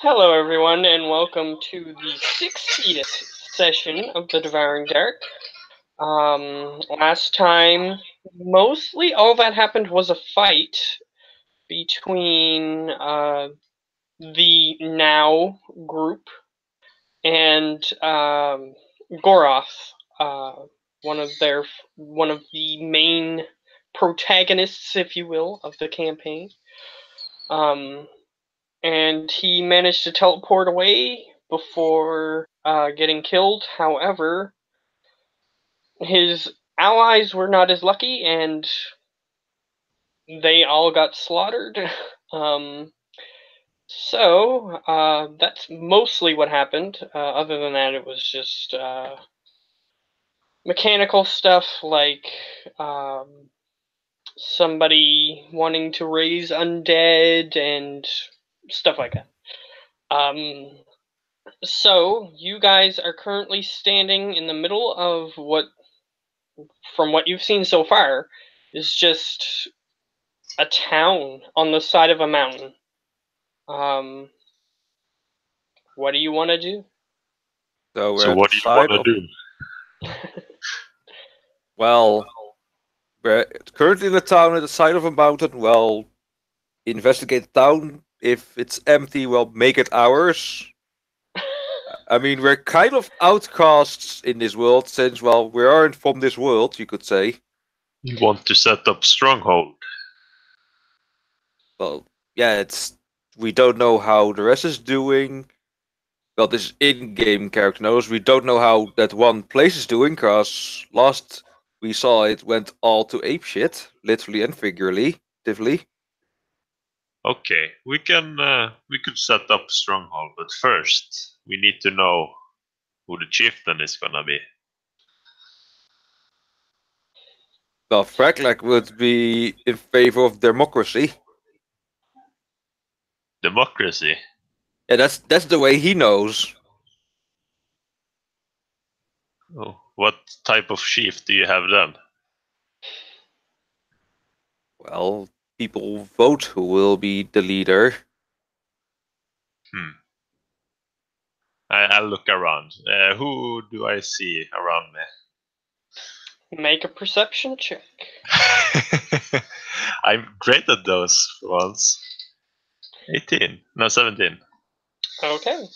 Hello, everyone, and welcome to the 60th session of the Devouring Dark. Last time, mostly all that happened was a fight between the Now group and Goroth, one of the main protagonists, if you will, of the campaign. And he managed to teleport away before getting killed. However, his allies were not as lucky, and they all got slaughtered. So that's mostly what happened. Other than that, it was just mechanical stuff like somebody wanting to raise undead and stuff like that. So, you guys are currently standing in the middle of what, from what you've seen so far, is just a town on the side of a mountain. What do you want to do? So we're So at what the do you side want of... to do? Well, we're currently in the town at the side of a mountain. Well, investigate the town. If it's empty, well, make it ours. I mean, we're kind of outcasts in this world since, well, we aren't from this world, you could say. You want to set up stronghold? Well, yeah, we don't know how the rest is doing. Well, this in-game character knows. We don't know how that one place is doing, because last we saw it went all to apeshit, literally and figuratively. Okay, we could set up stronghold, but first we need to know who the chieftain is gonna be. Well, Fraglak would be in favor of democracy. Democracy? Yeah, that's the way he knows. Oh, what type of chief do you have then? Well, people vote who will be the leader. I'll look around. Who do I see around me? Make a perception check. I'm great at those once. 18. No, 17. Okay.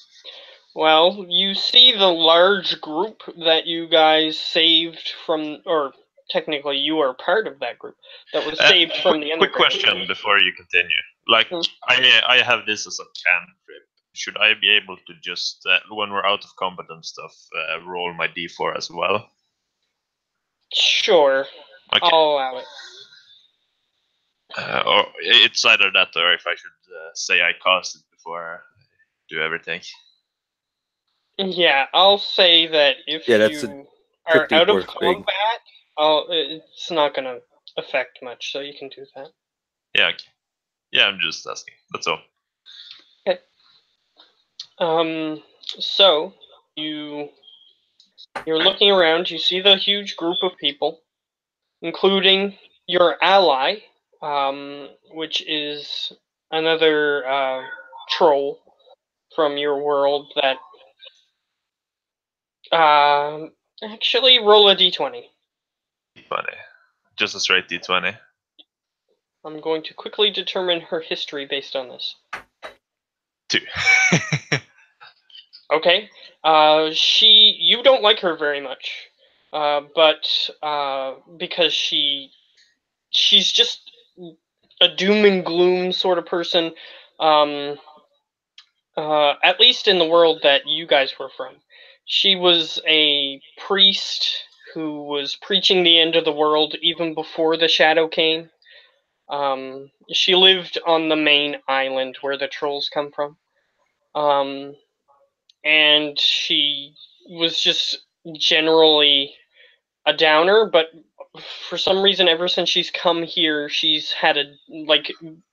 Well, you see the large group that you guys saved from, or technically you are part of that group that was saved from the Quick underground. question before you continue. Like, I have this as a cantrip. Should I be able to just, when we're out of combat and stuff, roll my d4 as well? Sure. Okay. I'll allow it. Or it's either that or if I should say I cast it before I do everything. Yeah, I'll say that if that's you are pretty out of worth being. combat, it's not going to affect much, so you can do that. Yeah, okay. Yeah, I'm just asking. That's all. Okay. So you're looking around. You see the huge group of people, including your ally, which is another troll from your world that. Actually, roll a d20. D20. Just a straight D20. I'm going to quickly determine her history based on this. 2. Okay. You don't like her very much, but because she's just a doom and gloom sort of person. At least in the world that you guys were from, she was a priest who was preaching the end of the world even before the shadow came. She lived on the main island where the trolls come from. And she was just generally a downer, but for some reason, ever since she's come here, she's had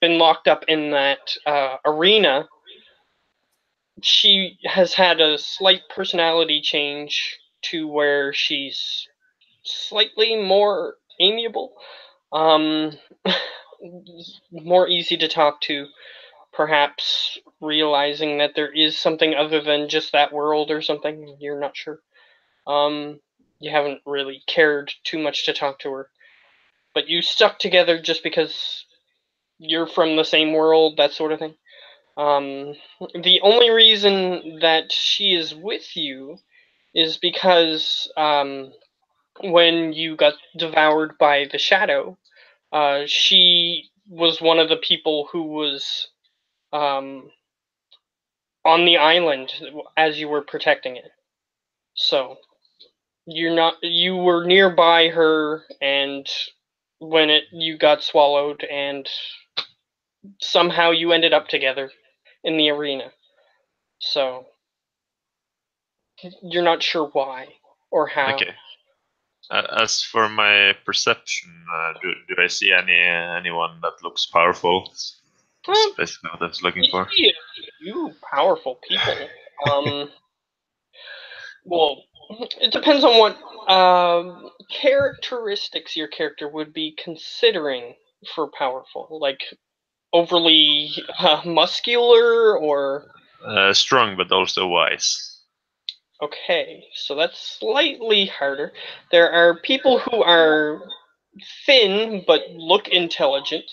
been locked up in that arena. She has had a slight personality change to where she's slightly more amiable, more easy to talk to, perhaps realizing that there is something other than just that world or something. You're not sure. You haven't really cared too much to talk to her. But you stuck together just because you're from the same world, that sort of thing. The only reason that she is with you is because when you got devoured by the shadow, she was one of the people who was on the island as you were protecting it. So you were nearby her, and when you got swallowed, and somehow you ended up together in the arena. So you're not sure why or how. Okay. As for my perception, do I see anyone that looks powerful? That's basically what I was looking for. You see a few powerful people. Well, it depends on what characteristics your character would be considering for powerful. Like overly muscular or... Strong, but also wise. Okay, so that's slightly harder. There are people who are thin but look intelligent.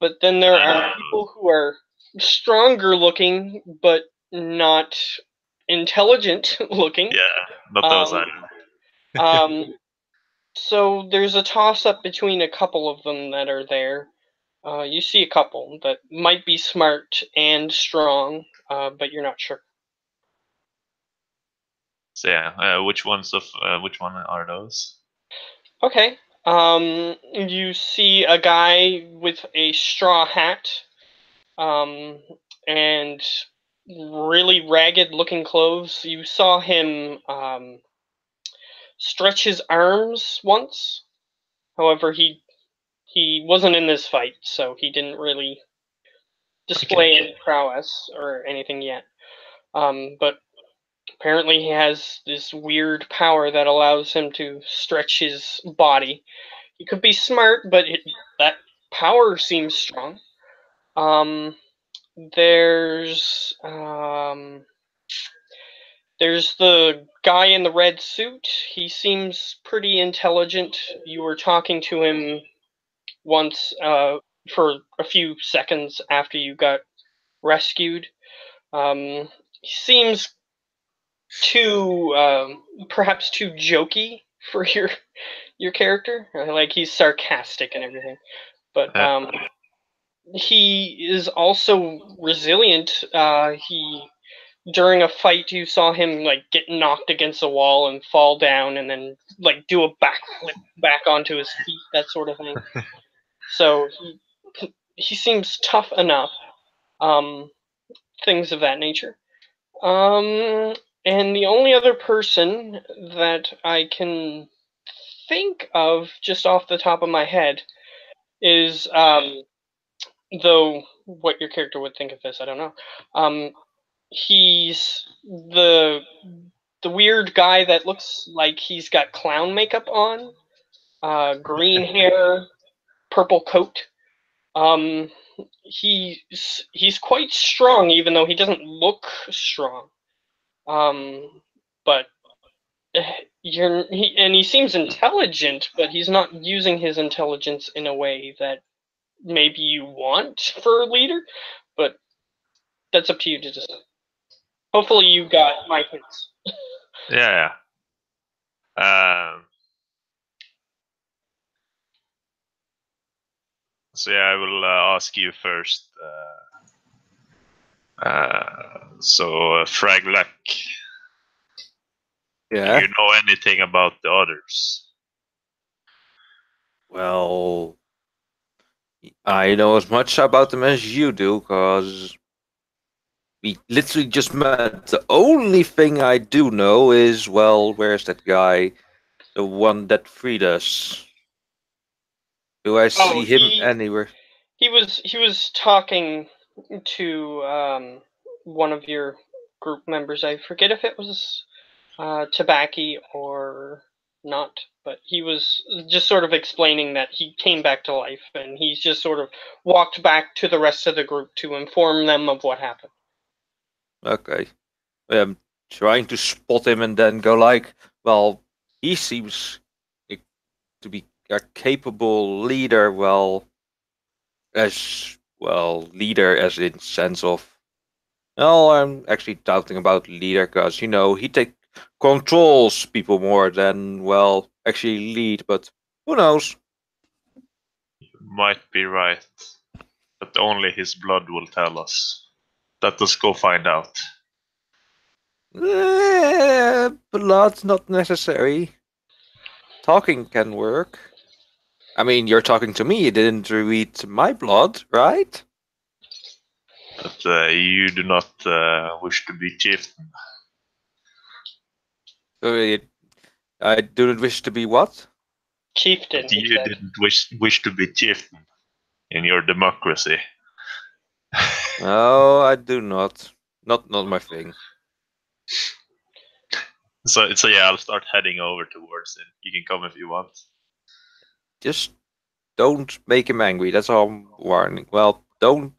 But then there are people who are stronger looking but not intelligent looking. Yeah, not those either. So there's a toss up between a couple of them that are there. You see a couple that might be smart and strong, but you're not sure. So yeah, which one are those? Okay. You see a guy with a straw hat, and really ragged looking clothes. You saw him stretch his arms once. However, he wasn't in this fight, so he didn't really display any prowess or anything yet. But apparently he has this weird power that allows him to stretch his body. He could be smart, but that power seems strong. There's the guy in the red suit. He seems pretty intelligent. You were talking to him once for a few seconds after you got rescued. He seems perhaps too jokey for your character. Like he's sarcastic and everything, but he is also resilient. During a fight, you saw him like get knocked against a wall and fall down, and then like do a backflip back onto his feet, that sort of thing. So he seems tough enough. Things of that nature. And the only other person that I can think of just off the top of my head is, though what your character would think of this, I don't know. He's the weird guy that looks like he's got clown makeup on, green hair, purple coat. He's quite strong, even though he doesn't look strong. But he seems intelligent, but he's not using his intelligence in a way that maybe you want for a leader. But that's up to you to decide. Hopefully, you got my hints. Yeah. So yeah, I will ask you first. So Fraglak, Yeah. do you know anything about the others? Well, I know as much about them as you do, because we literally just met. The only thing I do know is, well, where's that guy? The one that freed us. Do I see him anywhere? He was talking to one of your group members. I forget if it was Tabaki or not, but he was just sort of explaining that he came back to life, and he's just sort of walked back to the rest of the group to inform them of what happened. Okay. Trying to spot him and then go like, well, he seems to be a capable leader. Well, leader as in sense of. Well, I'm actually doubting about leader because he controls people more than actually lead. But who knows? You might be right, but only his blood will tell us. Let us go find out. Blood's not necessary. Talking can work. I mean, you're talking to me. You didn't read my blood, right? But you do not wish to be chieftain. I do not wish to be what? Chieftain, But he you said. didn't wish to be chieftain in your democracy. No, I do not. Not my thing. So yeah, I'll start heading over towards him. You can come if you want. Just don't make him angry. That's all I'm warning. Don't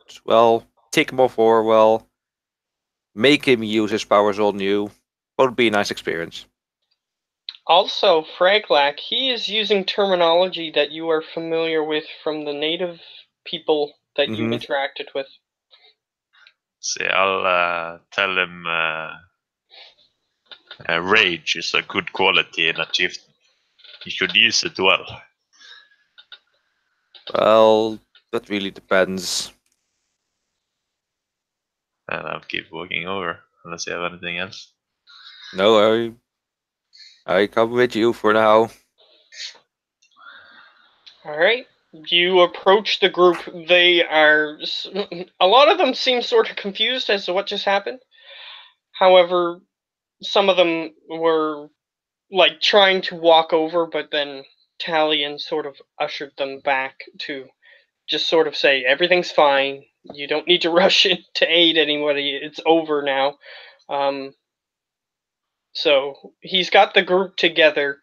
tick him off or make him use his powers on you. Won't be a nice experience. Also, Fraglak, he is using terminology that you are familiar with from the native people that you interacted with. See, I'll tell him rage is a good quality in a chieftain. You should use it well. Well, that really depends. And I'll keep walking over unless you have anything else. No, I come with you for now. Alright, you approach the group. They are. A lot of them seem sort of confused as to what just happened. However, some of them were like trying to walk over, but then Talion sort of ushered them back to just sort of say, everything's fine. You don't need to rush in to aid anybody. It's over now. So he's got the group together,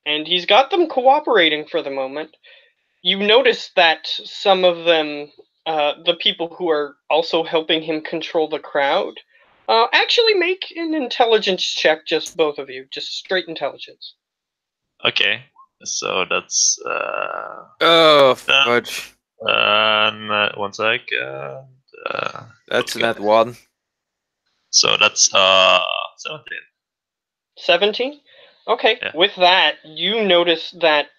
and he's got them cooperating for the moment. You notice that some of them, the people who are also helping him control the crowd, actually make an intelligence check, just both of you, just straight intelligence. Okay, so that's Oh, fudge. 1 sec. That's okay. an at one. So that's 17. 17? Okay, Yeah. with that, you notice that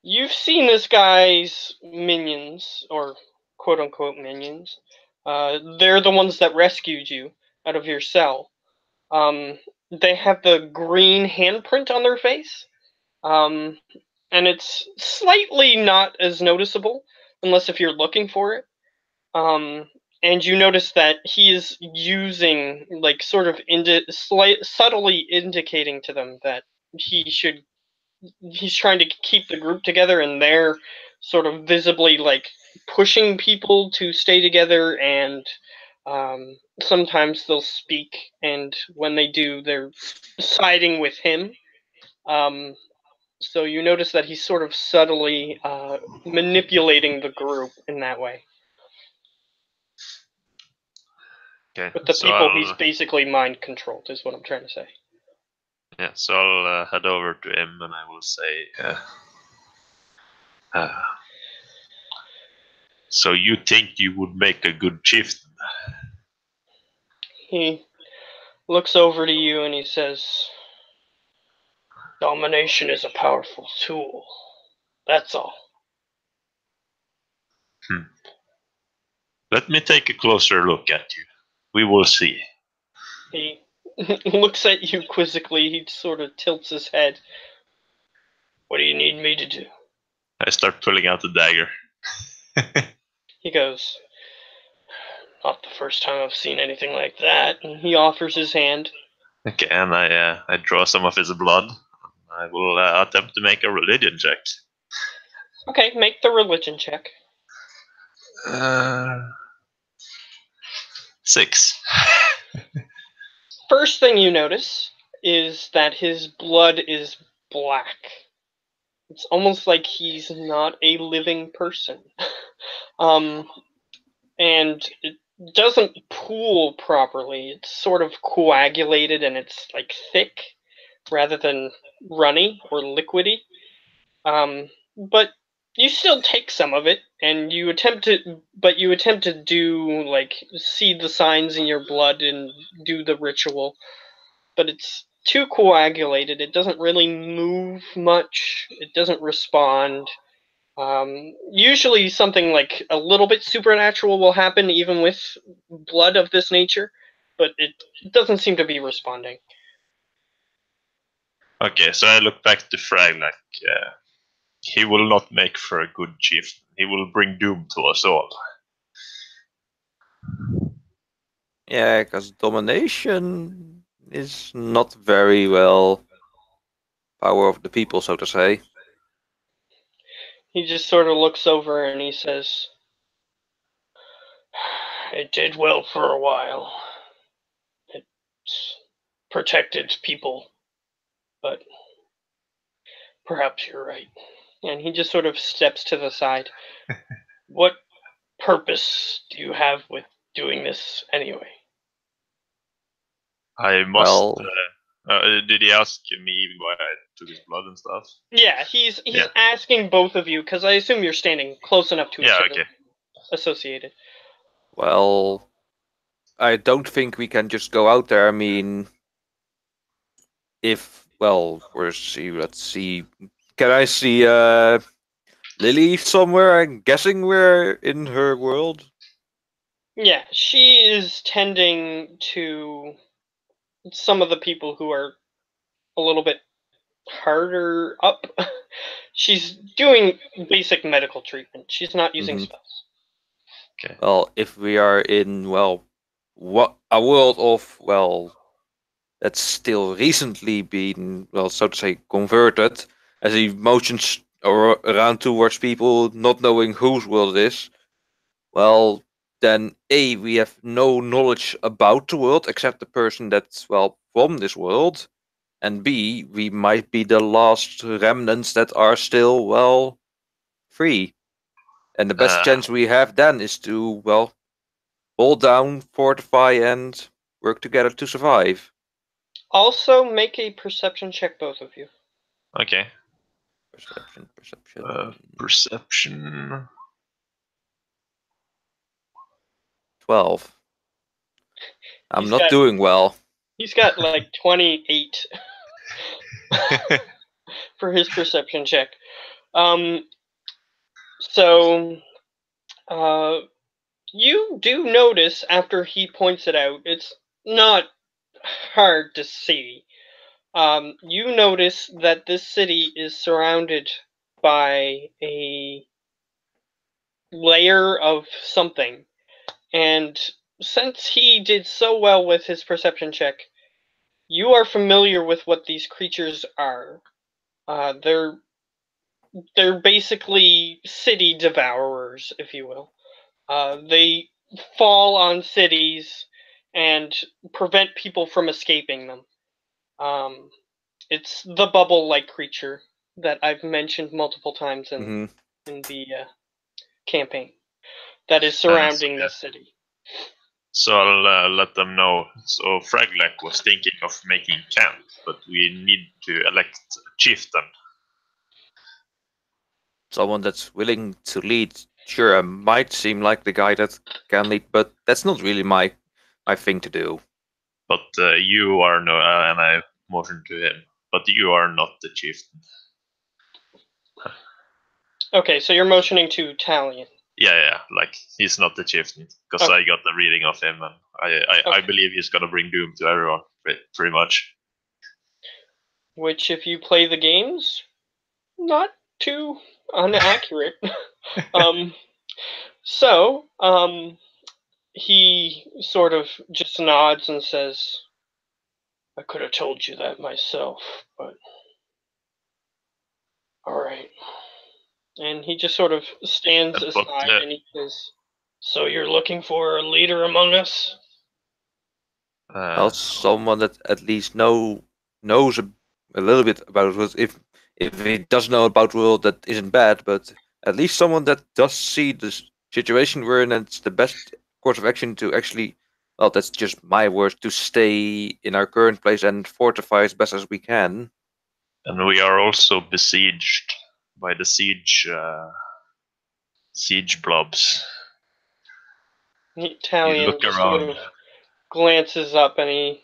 you've seen this guy's minions, or quote-unquote minions. They're the ones that rescued you out of your cell. They have the green handprint on their face, and it's slightly not as noticeable, unless if you're looking for it. And you notice that he is using, like, sort of subtly indicating to them that he's trying to keep the group together, and they're sort of visibly like pushing people to stay together, and sometimes they'll speak, and when they do, they're siding with him. So you notice that he's sort of subtly manipulating the group in that way. Okay. With the so people, he's basically mind controlled, is what I'm trying to say. Yeah, so I'll head over to him and I will say, so you think you would make a good chieftain? He looks over to you and he says, "Domination is a powerful tool. That's all." Let me take a closer look at you. We will see. He looks at you quizzically. He sort of tilts his head. "What do you need me to do?" I start pulling out the dagger. He goes, "Not the first time I've seen anything like that." And he offers his hand. Okay, and I draw some of his blood. I will attempt to make a religion check. Okay, make the religion check. 6. First thing you notice is that his blood is black. It's almost like he's not a living person. And it doesn't pool properly. It's sort of coagulated and it's like thick rather than runny or liquidy. But you still take some of it, and you attempt to do like see the signs in your blood and do the ritual, but it's too coagulated. It doesn't really move much. It doesn't respond. Usually something like a little bit supernatural will happen even with blood of this nature, but it doesn't seem to be responding. Okay, so I look back to Frag like he will not make for a good chief. He will bring doom to us all. Yeah, because domination is not very well power of the people, so to say. He just sort of looks over and he says, "It did well for a while. It protected people, but perhaps you're right." And he just sort of steps to the side. What purpose do you have with doing this anyway? I must. Well, Did he ask me why I took his blood and stuff? Yeah, he's asking both of you because I assume you're standing close enough to each other, Okay. associated. well, I don't think we can just go out there. I mean, let's see. Can I see Lily somewhere? I'm guessing we're in her world. Yeah, she is tending to some of the people who are a little bit harder up. She's doing basic medical treatment. She's not using spells. Okay. Well, if we are in what a world of that's still recently been so to say converted, as he motions around towards people, not knowing whose world it is. Well, then A, we have no knowledge about the world except the person that's from this world, and B, we might be the last remnants that are still free. And the best chance we have then is to hold down, fortify, and work together to survive. Also, make a perception check, both of you. Okay. Perception. Perception. 12. I'm not doing well. He's got like 28 for his perception check. So, you do notice after he points it out, it's not hard to see. You notice that this city is surrounded by a layer of something. And since he did so well with his perception check, you are familiar with what these creatures are. They're basically city devourers, if you will. They fall on cities and prevent people from escaping them. It's the bubble-like creature that I've mentioned multiple times in the campaign that is surrounding this city. So I'll let them know. So Fraglek was thinking of making camp, but we need to elect a chieftain. Someone that's willing to lead, sure, might seem like the guy that can lead, but that's not really my thing to do. But you are no, and I motioned to him. But you are not the chieftain. Okay, so you're motioning to Talion. Yeah, like he's not the chieftain because I got the reading of him, and I believe he's gonna bring doom to everyone, pretty much. Which, if you play the games, not too inaccurate. He sort of just nods and says, "I could have told you that myself, but all right." And he just sort of stands aside and he says, "So you're looking for a leader among us?" Someone that at least knows a little bit about it. If If he does know about the world, that isn't bad, but at least someone that does see the situation we're in, and it's the best course of action to actually, well, that's just my words, to stay in our current place and fortify as best as we can. And we are also besieged by the siege blobs. The You Italian look just around. sort of glances up and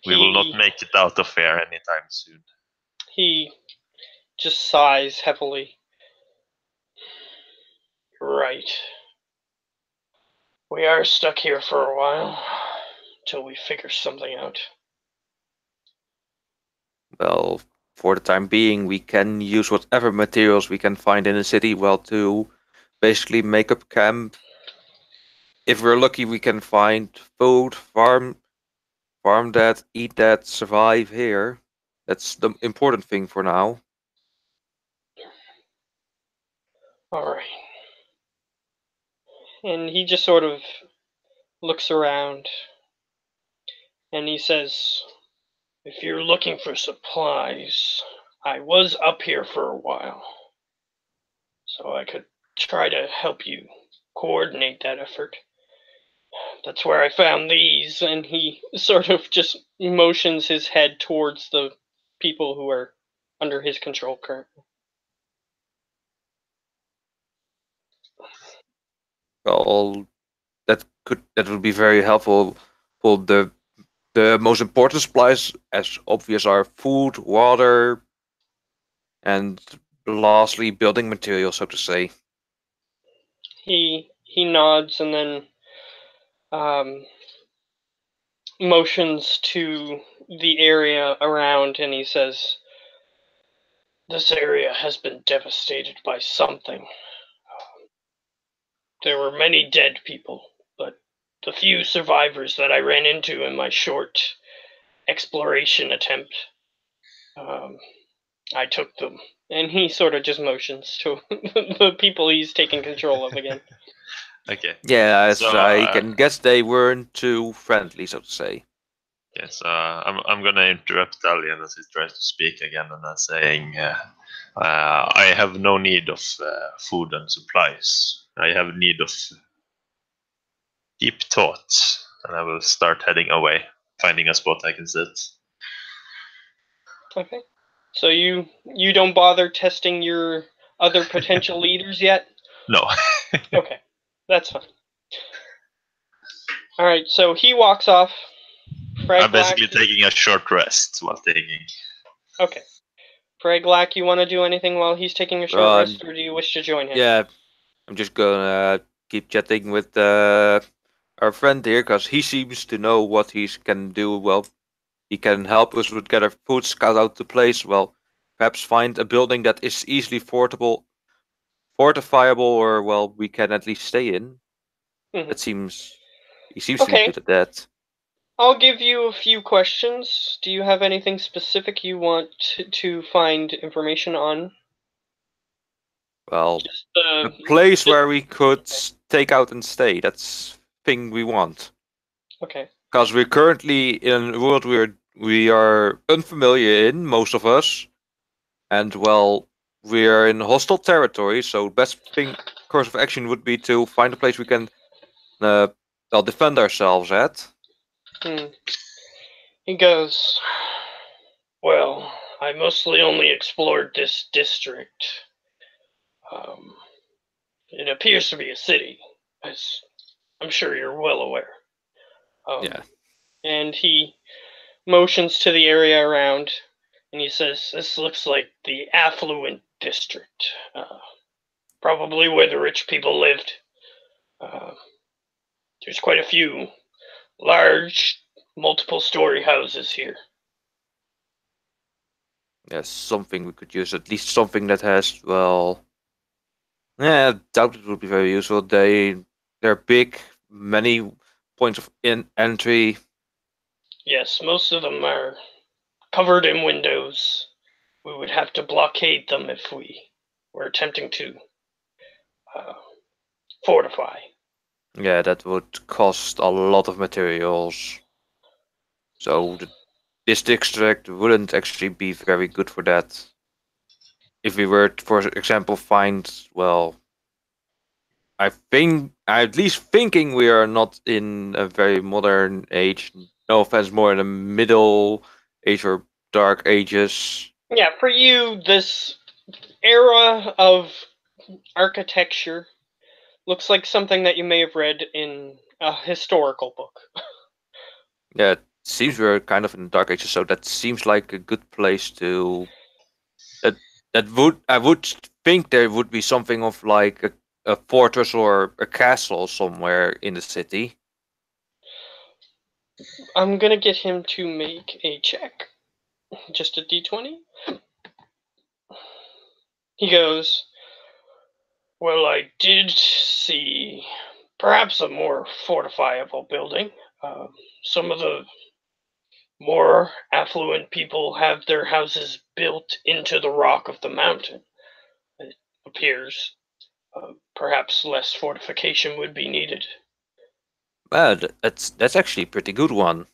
We will not make it out of here anytime soon. he just sighs heavily. Right. We are stuck here for a while, till we figure something out. Well, for the time being, we can use whatever materials we can find in the city, well, to basically make up camp. If we're lucky, we can find food, farm that, eat that, survive here. That's the important thing for now. Alright. And he just sort of looks around and he says, if you're looking for supplies, I was up here for a while, so I could try to help you coordinate that effort. That's where I found these, and he sort of just motions his head towards the people who are under his control currently. Well, that would be very helpful. For the most important supplies, as obvious, are food, water, and lastly, building materials, so to say. He nods and then motions to the area around, and he says, "This area has been devastated by something. There were many dead people, but the few survivors that I ran into in my short exploration attempt, I took them." And he sort of just motions to the people he's taking control of again. Okay. Yeah, So, I can guess they weren't too friendly, so to say. Yes, I'm gonna interrupt Dalian as he tries to speak again, and I'm saying, I have no need of food and supplies. I have need of deep thoughts, and I will start heading away, finding a spot I can sit. Okay. So you don't bother testing your other potential leaders yet? No. Okay. That's fine. Alright, so he walks off. I'm basically taking a short rest while taking. Okay. Fraglak, you want to do anything while he's taking a short rest, or do you wish to join him? Yeah, I'm just gonna keep chatting with our friend here, because he seems to know what he can do. Well, he can help us with gather food, scout out the place. Well, perhaps find a building that is easily fortifiable, or well, we can at least stay in. Mhm. He seems to be good at that. I'll give you a few questions. Do you have anything specific you want to find information on? Well, Just a place where we could take out and stay. That's thing we want. Okay. Because we're currently in a world we are unfamiliar in, most of us, and well, we are in hostile territory. So best course of action would be to find a place we can, well, defend ourselves at. He goes, well, I mostly only explored this district. It appears to be a city, as I'm sure you're well aware. Yeah. And he motions to the area around, and he says, this looks like the affluent district. Probably where the rich people lived. There's quite a few large, multiple-story houses here. Yes, something we could use. At least something that has, well, yeah, I doubt it would be very useful. They're big, many points of entry. Yes, most of them are covered in windows. We would have to blockade them if we were attempting to fortify. Yeah, that would cost a lot of materials. So this district wouldn't actually be very good for that. If we were, for example, find, well, I think, at least thinking we are not in a very modern age. No offense, more in the middle age or dark ages. Yeah, for you, this era of architecture looks like something that you may have read in a historical book. Yeah, it seems we're kind of in the dark ages, so that seems like a good place to. That I would think there would be something of like a fortress or a castle somewhere in the city. I'm gonna get him to make a check. Just a d20. He goes, well, I did see perhaps a more fortifiable building. Some of the more affluent people have their houses built into the rock of the mountain. It appears perhaps less fortification would be needed. Well, that's actually a pretty good one.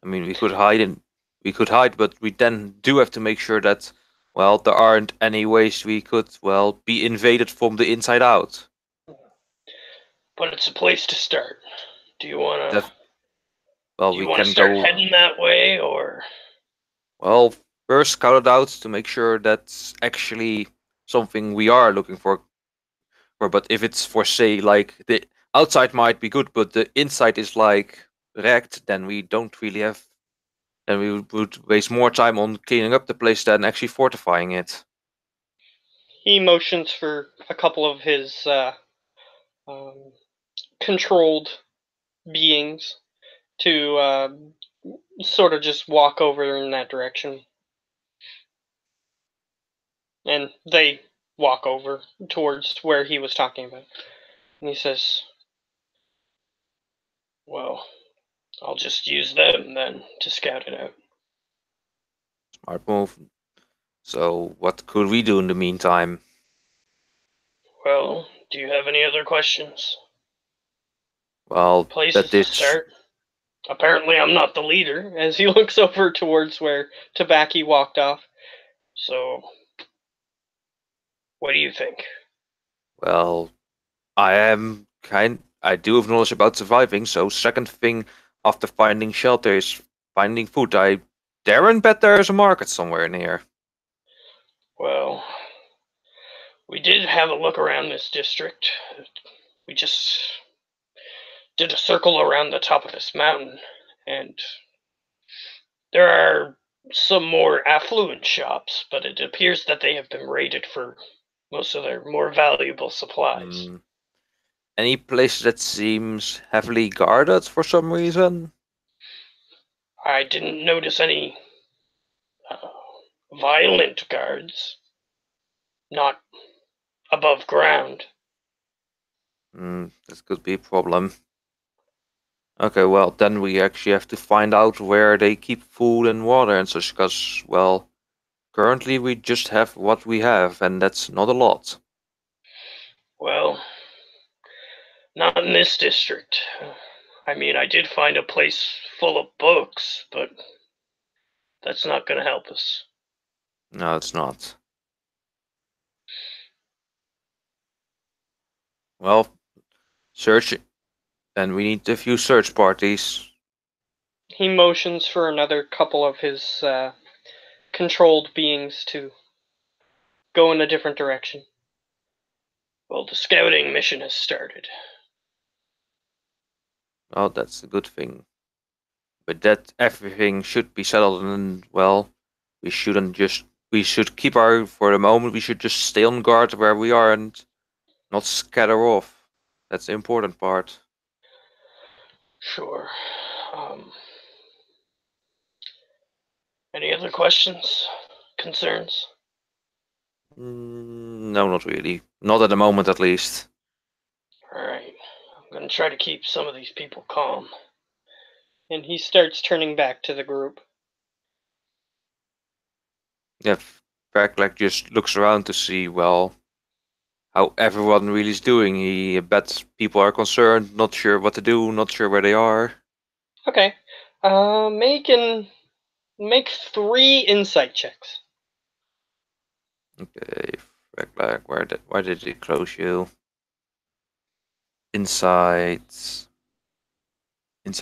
I mean, we could hide, but we then do have to make sure that, well, there aren't any ways we could, well, be invaded from the inside out. But it's a place to start. Do you wanna That, well, do you we wanna can start go, heading that way, or well, first scout it out to make sure that's actually something we are looking for. But if it's for, say, like the outside might be good, but the inside is like wrecked, then we don't really have. Then we would waste more time on cleaning up the place than actually fortifying it. he motions for a couple of his um, controlled beings to sort of just walk over in that direction. And they walk over towards where he was talking about. And he says, well, I'll just use them then to scout it out. Smart move. So what could we do in the meantime? Well, do you have any other questions? Well, Places that to is, start? Apparently, I'm not the leader, as he looks over towards where Tabaki walked off. So, what do you think? well, I do have knowledge about surviving, so second thing after finding shelter is finding food. I dare and bet there is a market somewhere near. Well, we did have a look around this district. We just did a circle around the top of this mountain, and there are some more affluent shops, but it appears that they have been raided for most of their more valuable supplies. Hmm. Any place that seems heavily guarded for some reason? I didn't notice any uh, violent guards, not above ground. This could be a problem. Okay, well, then we actually have to find out where they keep food and water and such, because, well, currently we just have what we have, and that's not a lot. Well, not in this district. I mean, I did find a place full of books, but that's not going to help us. No, it's not. Well, search, and we need a few search parties. He motions for another couple of his controlled beings to go in a different direction. Well, the scouting mission has started. Oh, that's a good thing. But that everything should be settled, and, well, we shouldn't just. We should keep our. For the moment, we should just stay on guard where we are and not scatter off. That's the important part. Sure. Any other questions? Concerns? No, not really. Not at the moment, at least. Alright. I'm going to try to keep some of these people calm. And he starts turning back to the group. Yeah, Verklek just looks around to see, well, how everyone really is doing. He bets people are concerned, not sure what to do, not sure where they are. Okay. Make an Make 3 insight checks. Okay, back. Why did it close you? Insight. There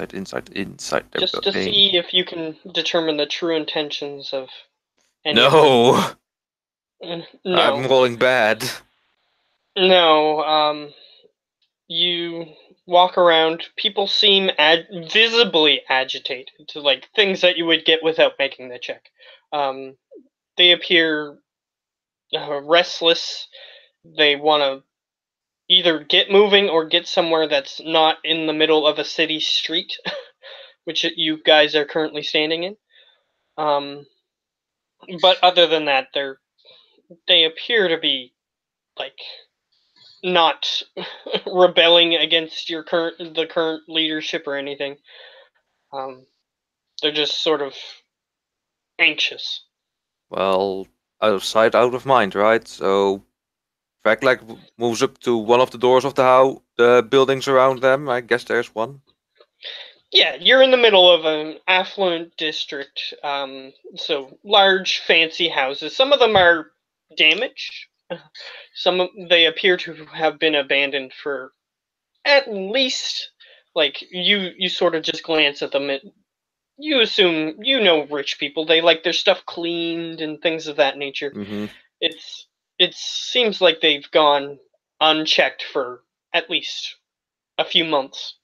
Just we to go. see if you can determine the true intentions of any of No, them. I'm No. rolling bad. No, you walk around, people seem visibly agitated, to like things that you would get without making the check. They appear restless. They want to either get moving or get somewhere that's not in the middle of a city street, which you guys are currently standing in. But other than that, they appear to be like not rebelling against the current leadership or anything. They're just sort of anxious. Well, out of sight, out of mind, right? So, Veclac moves up to one of the doors of the buildings around them. I guess there's one. Yeah, you're in the middle of an affluent district, so large, fancy houses. Some of them are damaged. They appear to have been abandoned for at least, like you sort of just glance at them. You assume rich people. They like their stuff cleaned and things of that nature. Mm-hmm. It seems like they've gone unchecked for at least a few months,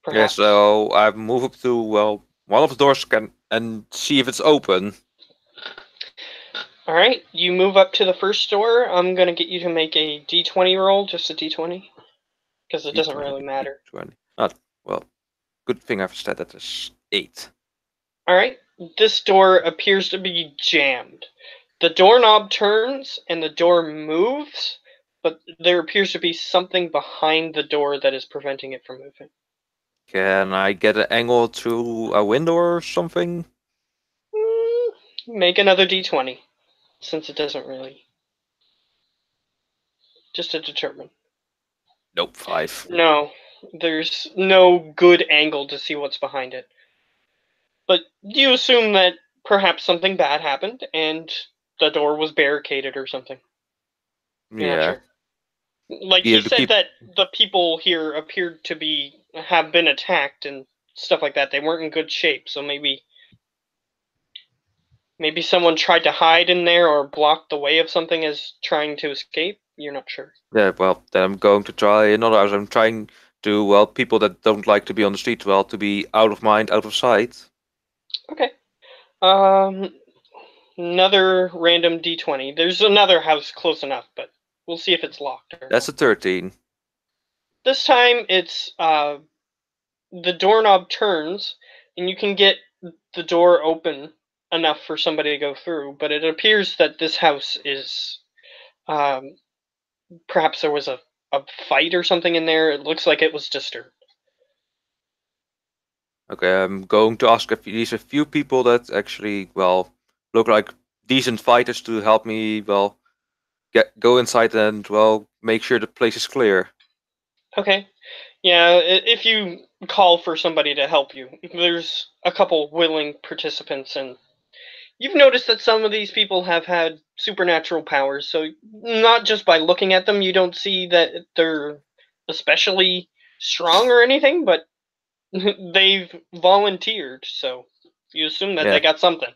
Yeah, perhaps. so I move up to, well, one of the doors and see if it's open. All right, you move up to the first door. I'm gonna get you to make a d20 roll, just a d20, because it doesn't really matter. D20. Not, well, good thing I've said that is 8. All right, this door appears to be jammed. The doorknob turns and the door moves, but there appears to be something behind the door that is preventing it from moving. Can I get an angle through a window or something? Make another d20, since it doesn't really. Just to determine. Nope, 5. No, there's no good angle to see what's behind it. But you assume that perhaps something bad happened and the door was barricaded or something. You're not Yeah. sure. Like Either he to said keep. that the people here appeared to have been attacked and stuff like that. They weren't in good shape, so maybe someone tried to hide in there or block the way of something as trying to escape. You're not sure. Yeah, well, then I'm going to try another house. I'm trying to, well, people that don't like to be on the street, well, to be out of mind, out of sight. Okay. Another random d20. There's another house close enough, but we'll see if it's locked or That's not. a 13. This time it's the doorknob turns and you can get the door open enough for somebody to go through, but it appears that this house is perhaps there was a fight or something in there. It looks like it was disturbed. Okay, I'm going to ask if these a few people that actually, well, look like decent fighters to help me, well, go inside and, well, make sure the place is clear. Okay. Yeah, if you call for somebody to help you, there's a couple willing participants, and you've noticed that some of these people have had supernatural powers, so not just by looking at them, you don't see that they're especially strong or anything, but they've volunteered, so you assume that Yeah. they got something.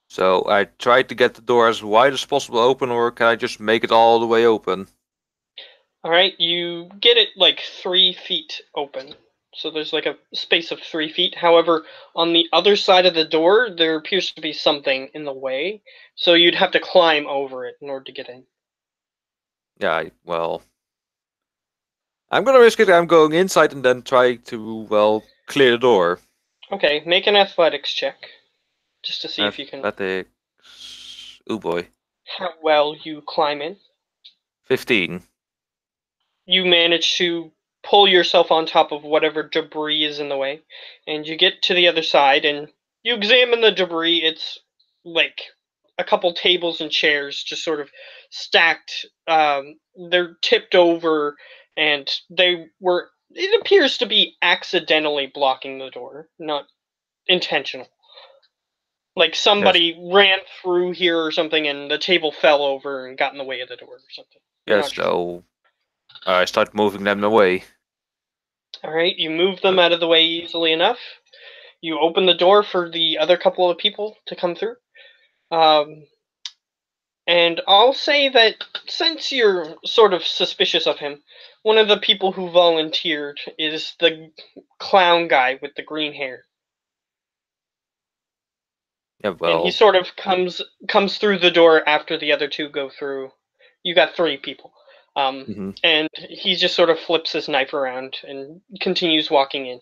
So I tried to get the door as wide as possible open, or can I just make it all the way open? Alright, you get it like 3 feet open. So there's like a space of 3 feet. However, on the other side of the door, there appears to be something in the way. So you'd have to climb over it in order to get in. Yeah, well, I'm gonna risk it. I'm going inside and then try to, well, clear the door. Okay, make an athletics check. Just to see if you can. Athletics. Oh boy. How well you climb in. 15. You manage to pull yourself on top of whatever debris is in the way. And you get to the other side and you examine the debris. It's like a couple tables and chairs just sort of stacked. They're tipped over and it appears to be accidentally blocking the door, not intentional. Like somebody ran through here or something, and the table fell over and got in the way of the door or something. Yes, so I start moving them away. Alright, you move them out of the way easily enough. You open the door for the other couple of people to come through. And I'll say that since you're sort of suspicious of him, one of the people who volunteered is the clown guy with the green hair. Yeah, And well, he sort of comes through the door after the other two go through. You got 3 people. And he just sort of flips his knife around and continues walking in.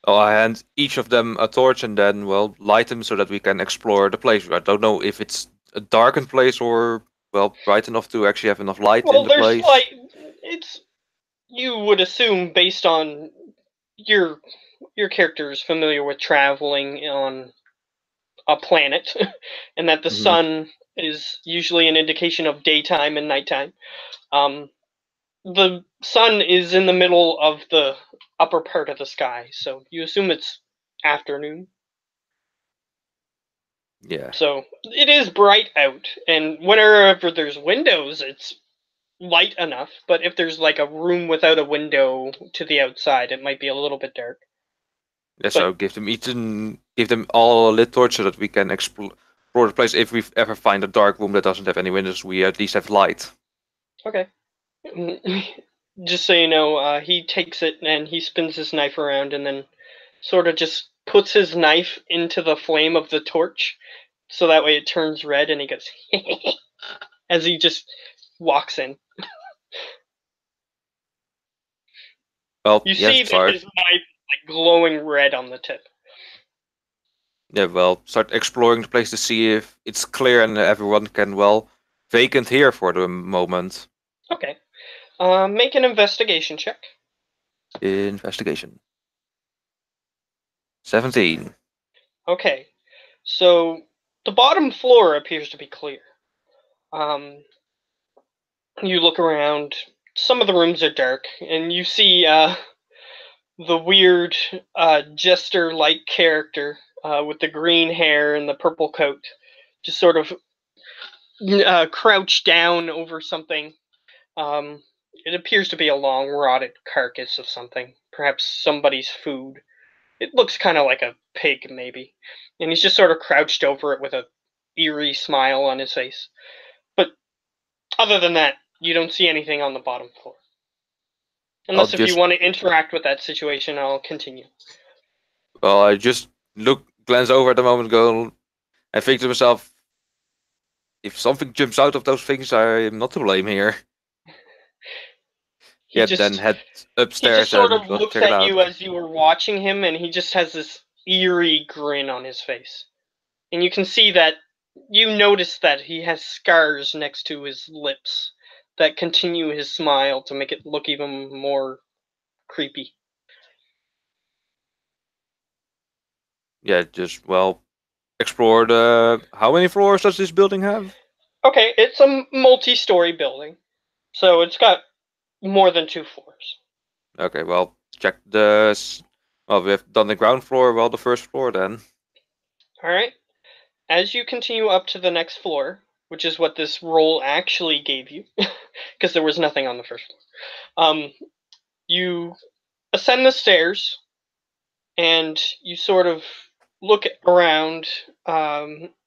I hand each of them a torch and then, well, light them so that we can explore the place. I don't know if it's a darkened place or, well, bright enough to actually have enough light in Well, the there's place. like it's you would assume based on your character is familiar with traveling on a planet, and that the sun is usually an indication of daytime and nighttime. The sun is in the middle of the upper part of the sky, so you assume it's afternoon. Yeah. So it is bright out, and whenever there's windows, it's light enough. But if there's like a room without a window to the outside, it might be a little bit dark. Yeah, so give them all a lit torch so that we can explore the place. If we ever find a dark room that doesn't have any windows, we at least have light. Okay. Just so you know, he takes it and he spins his knife around and then sort of just puts his knife into the flame of the torch so that way it turns red and he goes as he just walks in. Well, You yes, see that his knife is like glowing red on the tip. Yeah, well, start exploring the place to see if it's clear and everyone can, well, vacant here for the moment. Okay. Make an investigation check. Investigation. 17. Okay. So the bottom floor appears to be clear. You look around. Some of the rooms are dark, and you see the weird jester-like character with the green hair and the purple coat, just sort of crouched down over something. It appears to be a long rotted carcass of something, perhaps somebody's food. It looks kind of like a pig, maybe, and he's just sort of crouched over it with a eerie smile on his face. But other than that, you don't see anything on the bottom floor. Unless if you want to interact with that situation, I'll continue. Well, I just glance over at the moment, go, and think to myself, if something jumps out of those things, I am not to blame here. Then head upstairs. He just sort and of looks check it at out. you as you were watching him, and he just has this eerie grin on his face. And you can see that, you notice that he has scars next to his lips that continue his smile to make it look even more creepy. Yeah, just, well, explore the... How many floors does this building have? Okay, it's a multi-story building, so it's got more than 2 floors. Okay, well, check the... Well, we have done the ground floor, well, the first floor then. Alright. As you continue up to the next floor, which is what this roll actually gave you, because there was nothing on the first floor, you ascend the stairs, and you sort of look around.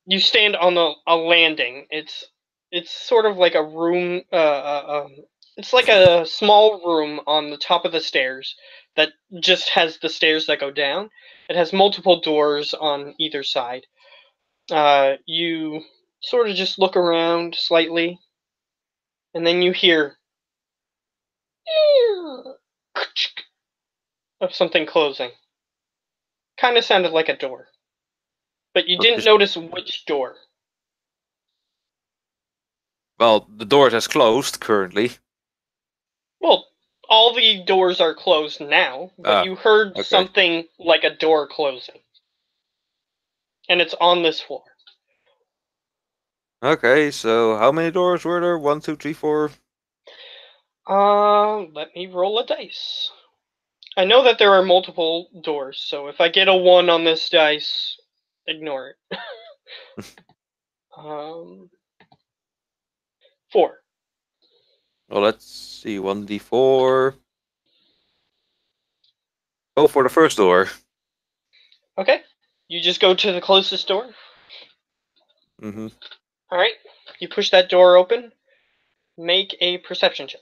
You stand on a landing. It's sort of like a room. It's like a small room on the top of the stairs that just has the stairs that go down. It has multiple doors on either side. You sort of just look around slightly, and then you hear of something closing. Kind of sounded like a door. But you didn't notice which door. Well, the door has closed currently. Well, all the doors are closed now, but you heard something like a door closing. And it's on this floor. Okay, so how many doors were there? 1, 2, 3, 4? Let me roll a dice. I know that there are multiple doors, so if I get a 1 on this dice, ignore it. 4. Well, let's see. 1d4. Go for the first door. Okay. You just go to the closest door. Mm-hmm. All right. You push that door open. Make a perception check.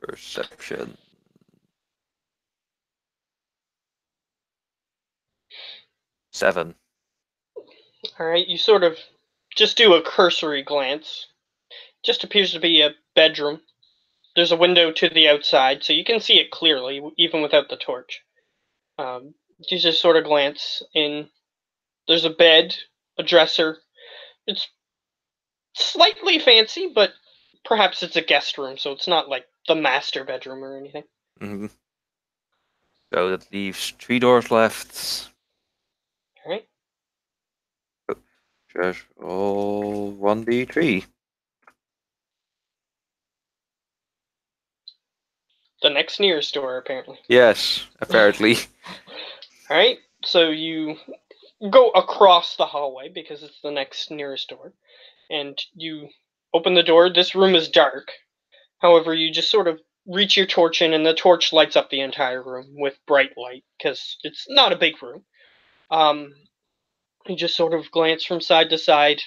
Perception. 7. All right. You sort of just do a cursory glance. Just appears to be a bedroom. There's a window to the outside, so you can see it clearly, even without the torch. You just sort of glance in. There's a bed, a dresser. It's slightly fancy, but perhaps it's a guest room, so it's not like the master bedroom or anything. Mm-hmm. So that leaves 3 doors left. All right. Just roll 1d3. The next nearest door, apparently. Yes, apparently. All right. So you go across the hallway because it's the next nearest door, and you open the door. This room is dark. However, you just sort of reach your torch in, and the torch lights up the entire room with bright light because it's not a big room. You just sort of glance from side to side.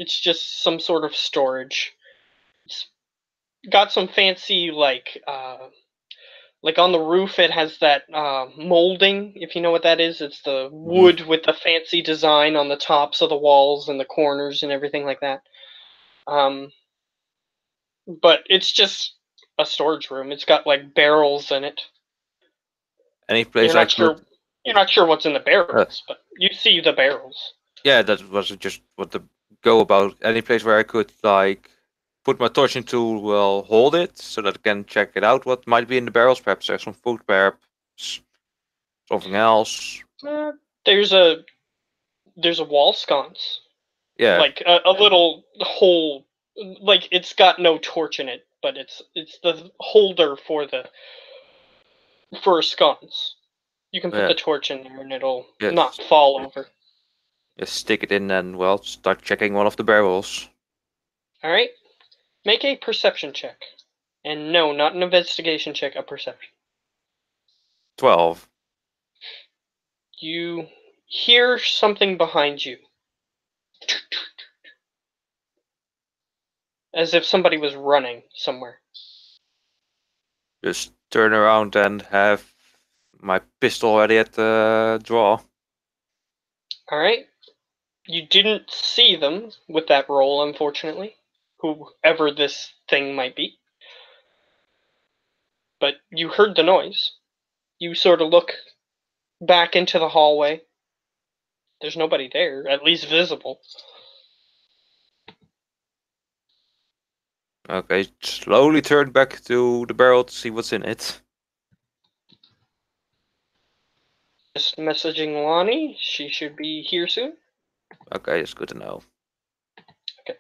It's just some sort of storage. It's got some fancy like on the roof. It has that molding, if you know what that is. It's the wood with the fancy design on the tops of the walls and the corners and everything like that. But it's just a storage room. It's got like barrels in it. Any place You're I not sure. could. You're not sure what's in the barrels, but you see the barrels. Yeah, that was just what the go about. Any place where I could like put my torch into, well, hold it so that I can check it out. What might be in the barrels? Perhaps there's some food, perhaps something else. There's a wall sconce, Yeah, like a little hole. Like it's got no torch in it, but it's the holder for a sconce. You can put yeah, the torch in there, and it'll not yes. fall over. Just stick it in and, well, start checking one of the barrels. All right. Make a perception check. And no, not an investigation check, a perception. 12. You hear something behind you. As if somebody was running somewhere. Just turn around and have my pistol ready at the draw. Alright. You didn't see them with that roll, unfortunately. Whoever this thing might be. But you heard the noise. You sort of look back into the hallway. There's nobody there, at least visible. Okay, slowly turn back to the barrel to see what's in it. Just messaging Lonnie. She should be here soon. Okay, it's good to know. Okay.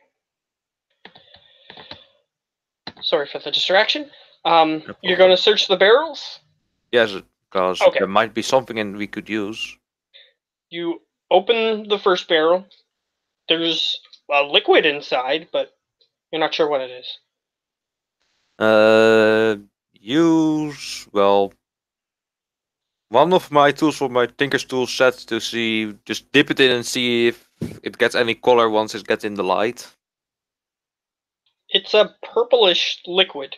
Sorry for the distraction. You're going to search the barrels? Yes, because Okay. there might be something in we could use. You open the first barrel. There's a liquid inside, but you're not sure what it is. Use, well, one of my tools from my Tinker's tool set to see, just dip it in and see if it gets any color once it gets in the light. It's a purplish liquid.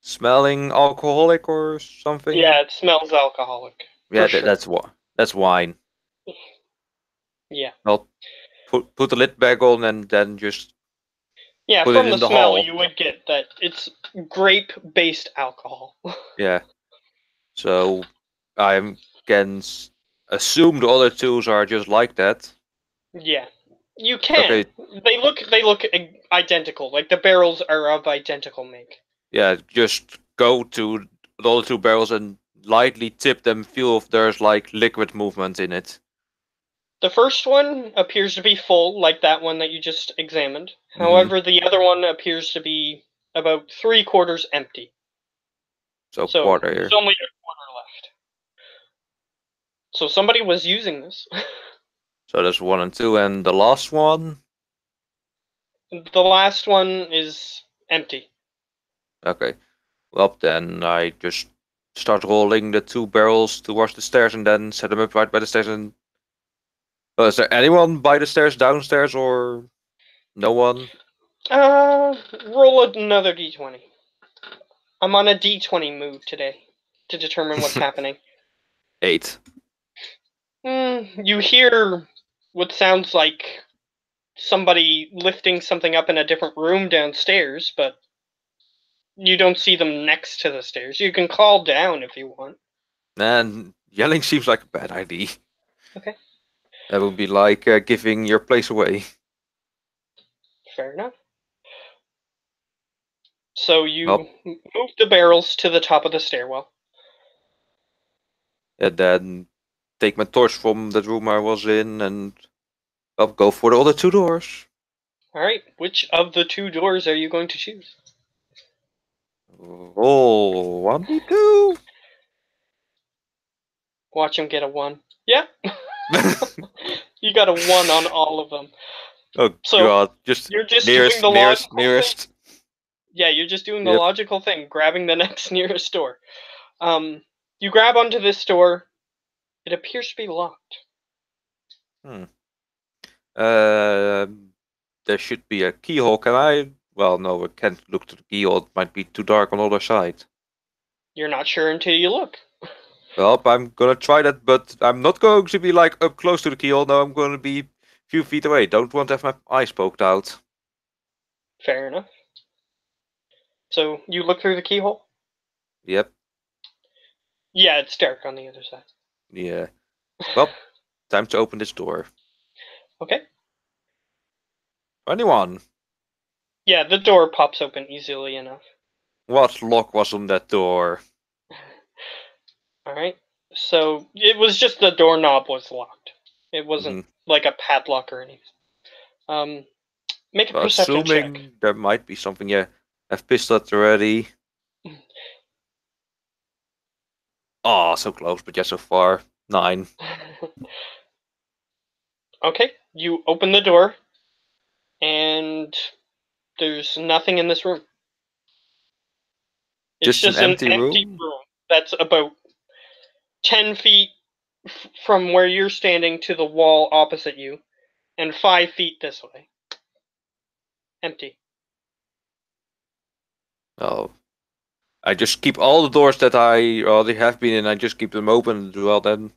Smelling alcoholic or something? Yeah, it smells alcoholic. Yeah, sure. that's wine. Yeah. Well, put the lid back on and then just Yeah, put from it the in the smell, hall. you would get that it's grape-based alcohol. Yeah. So I can assume the other tools are just like that. Yeah, you can. Okay. They look identical. Like the barrels are of identical make. Yeah, just go to the other 2 barrels and lightly tip them, feel if there's like liquid movement in it. The first one appears to be full, like that one that you just examined. Mhm. However, the other one appears to be about 3/4 empty. So So quarter there's here. only a quarter left. So somebody was using this. So there's 1 and 2, and the last one. The last one is empty. Okay. Well, then I just start rolling the 2 barrels towards the stairs and then set them up right by the stairs. And is there anyone by the stairs, downstairs, or no one? Roll another d20. I'm on a d20 move today to determine what's happening. 8. You hear what sounds like somebody lifting something up in a different room downstairs, but you don't see them next to the stairs. You can call down if you want. And yelling seems like a bad idea. Okay. That would be like giving your place away. Fair enough. So you Well, move the barrels to the top of the stairwell. and then take my torch from the room I was in and go for the other 2 doors. Alright, which of the 2 doors are you going to choose? Roll 1d2. Watch him get a 1. Yeah. You got a 1 on all of them. Oh So, god, just you're just nearest, doing the nearest, logical nearest. thing. Yeah, you're just doing the Yep. logical thing, grabbing the next nearest door. You grab onto this door. It appears to be locked. There should be a keyhole. Can I? Well, no, I can't look to the keyhole. It might be too dark on the other side. You're not sure until you look. Well, I'm gonna try that, but I'm not going to be like up close to the keyhole. No, I'm going to be a few feet away. Don't want to have my eyes poked out. Fair enough. So, you look through the keyhole? Yep. Yeah, it's dark on the other side. Yeah. Well, time to open this door. Okay. 21. Yeah, the door pops open easily enough. What lock was on that door? Alright. So, it was just the doorknob was locked. It wasn't like a padlock or anything. Make a Well, perception check. assuming there might be something. Yeah, I've pistoled already. Oh, so close, but yeah, so far 9. Okay, you open the door, and there's nothing in this room. It's Just an empty room? that's about 10 feet from where you're standing to the wall opposite you, and 5 feet this way. Empty. Oh. I just keep all the doors that I already have been in, I just keep them open. Well, then,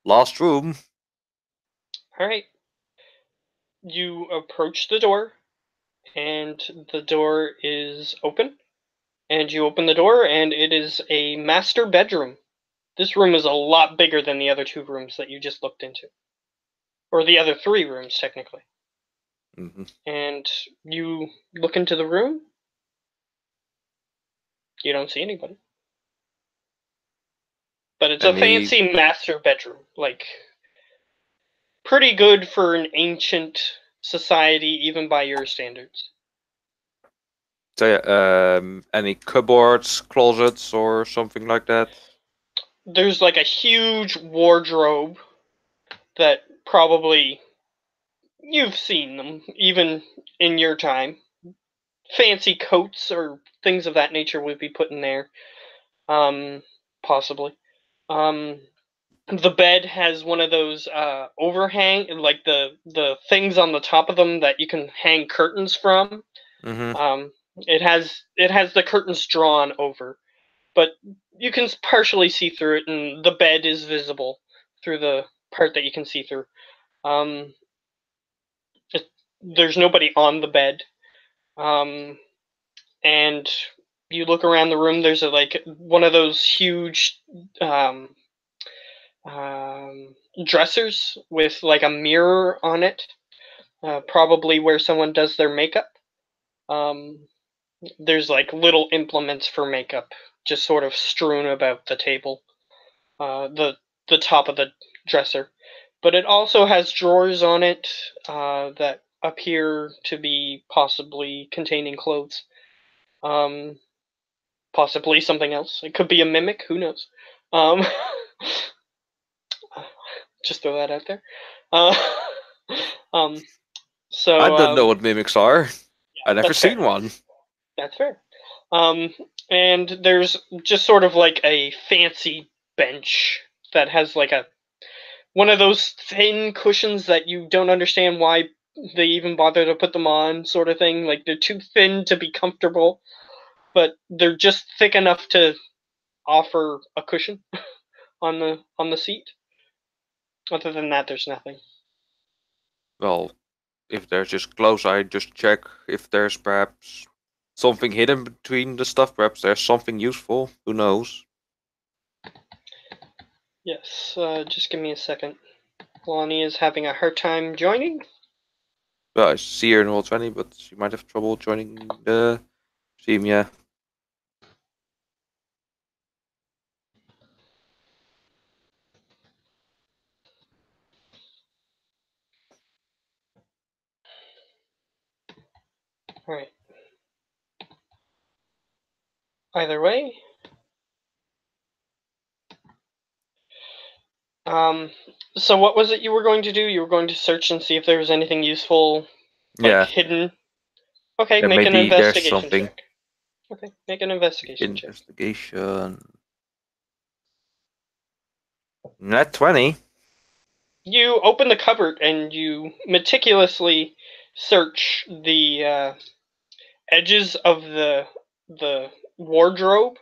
last room. Alright. You approach the door, and the door is open. And you open the door, and it is a master bedroom. This room is a lot bigger than the other 2 rooms that you just looked into. Or the other 3 rooms, technically. Mm-hmm. And you look into the room. You don't see anybody. But it's a fancy master bedroom. Like, pretty good for an ancient society, even by your standards. So yeah, any cupboards, closets, or something like that? There's like a huge wardrobe that probably you've seen them, even in your time. Fancy coats or things of that nature would be put in there. Possibly. The bed has one of those overhang, like the things on the top of them that you can hang curtains from. Mm-hmm. It has the curtains drawn over, but you can partially see through it, and the bed is visible through the part that you can see through. There's nobody on the bed, and you look around the room. There's like one of those huge dressers with like a mirror on it, probably where someone does their makeup. There's like little implements for makeup just sort of strewn about the table, the top of the dresser. But it also has drawers on it that appear to be possibly containing clothes. Possibly something else. It could be a mimic. Who knows? Just throw that out there. Uh, so I don't know what mimics are. I've never that's fair. seen one. That's fair. And there's just sort of like a fancy bench that has like one of those thin cushions that you don't understand why they even bother to put them on, sort of thing. Like they're too thin to be comfortable, but they're just thick enough to offer a cushion on the seat. Other than that, there's nothing. Well, if they're just close, I just check if there's perhaps something hidden between the stuff. Perhaps there's something useful. Who knows? Yes, just give me a second. Lonnie is having a hard time joining. Well, I see her in roll 20, but she might have trouble joining the stream, yeah. Alright. Either way. So what was it you were going to do? You were going to search and see if there was anything useful, like Yeah, hidden. Okay, yeah, make an maybe there's investigation something. check. Okay, make an investigation check. Investigation. Net 20. You open the cupboard and you meticulously search the edges of the wardrobe.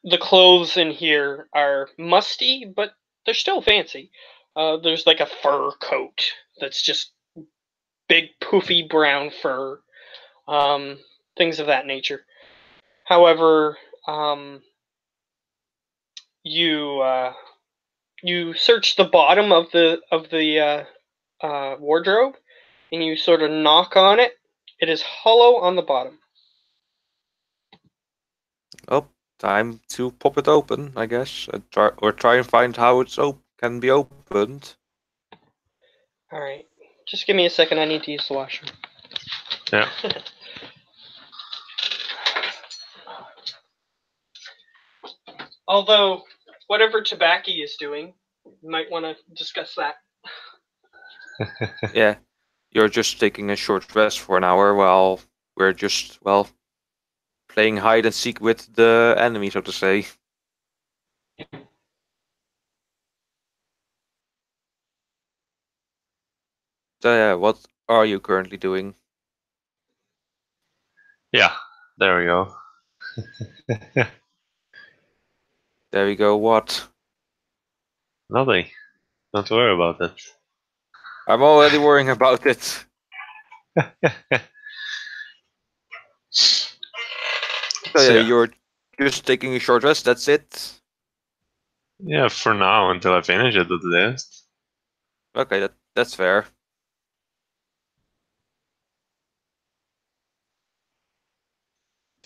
The clothes in here are musty, but they're still fancy. There's like a fur coat that's just big, poofy brown fur, things of that nature. However, you search the bottom of the wardrobe, and you sort of knock on it. It is hollow on the bottom. Oh, time to pop it open, I guess. Try and find how it's can be opened. All right, just give me a second. I need to use the washroom. Yeah. Although, whatever Tabaki is doing, you might want to discuss that. Yeah, you're just taking a short rest for an hour while we're just, well, playing hide and seek with the enemy, so to say. So yeah, what are you currently doing? Yeah, there we go. There we go, what? Nothing. Don't worry about it. I'm already worrying about it. So So, yeah, yeah. you're just taking a short rest, that's it? Yeah, for now, until I finish it at least. Okay, that's fair.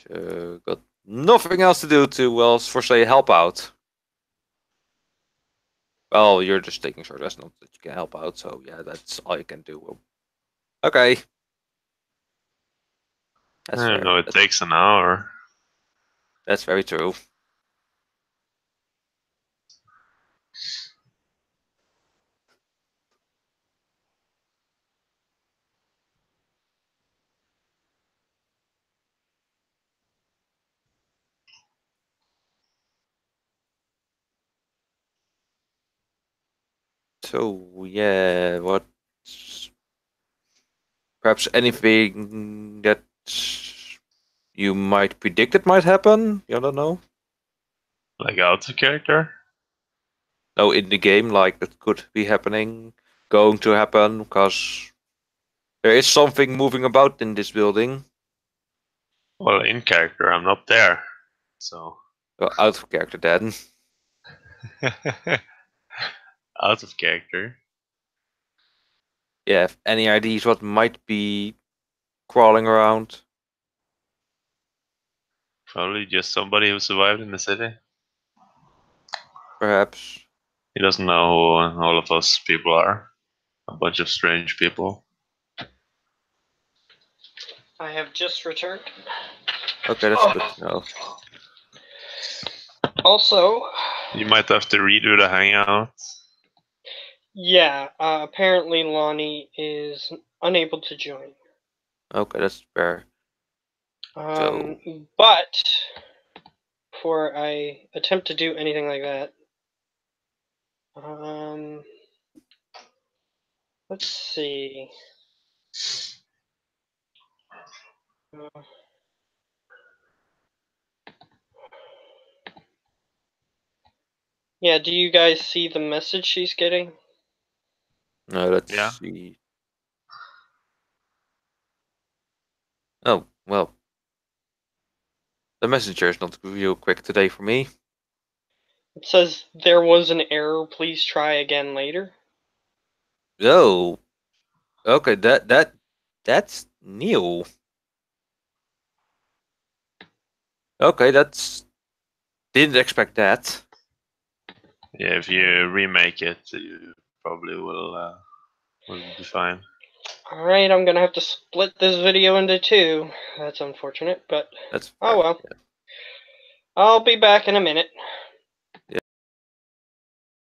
Got nothing else to do to, well, for say, help out. Well, you're just taking short rest, not that you can help out, so yeah, that's all you can do. Okay. That's I fair. don't know, it takes an hour. That's very true. So yeah, what? Perhaps anything that you might predict it might happen? I don't know. Like out of character? No, in the game, like that could be happening, going to happen, because there is something moving about in this building. Well, in character, I'm not there. So. Well, out of character then. Out of character. Yeah, any ideas what might be crawling around? Probably just somebody who survived in the city. Perhaps. He doesn't know who all of us people are. A bunch of strange people. I have just returned. Okay, that's good to know. Also, You might have to redo the hangout. Yeah, apparently Lonnie is unable to join. Okay, that's fair. So But before I attempt to do anything like that, let's see. Yeah, do you guys see the message she's getting? let's Yeah. see. Oh well, the messenger is not real quick today for me. It says there was an error. Please try again later. Oh, okay. That's new. Okay, that's didn't expect that. Yeah, if you remake it, you probably will be fine. Alright, I'm gonna have to split this video into two. That's unfortunate, but That's oh fair. well. Yeah. I'll be back in a minute.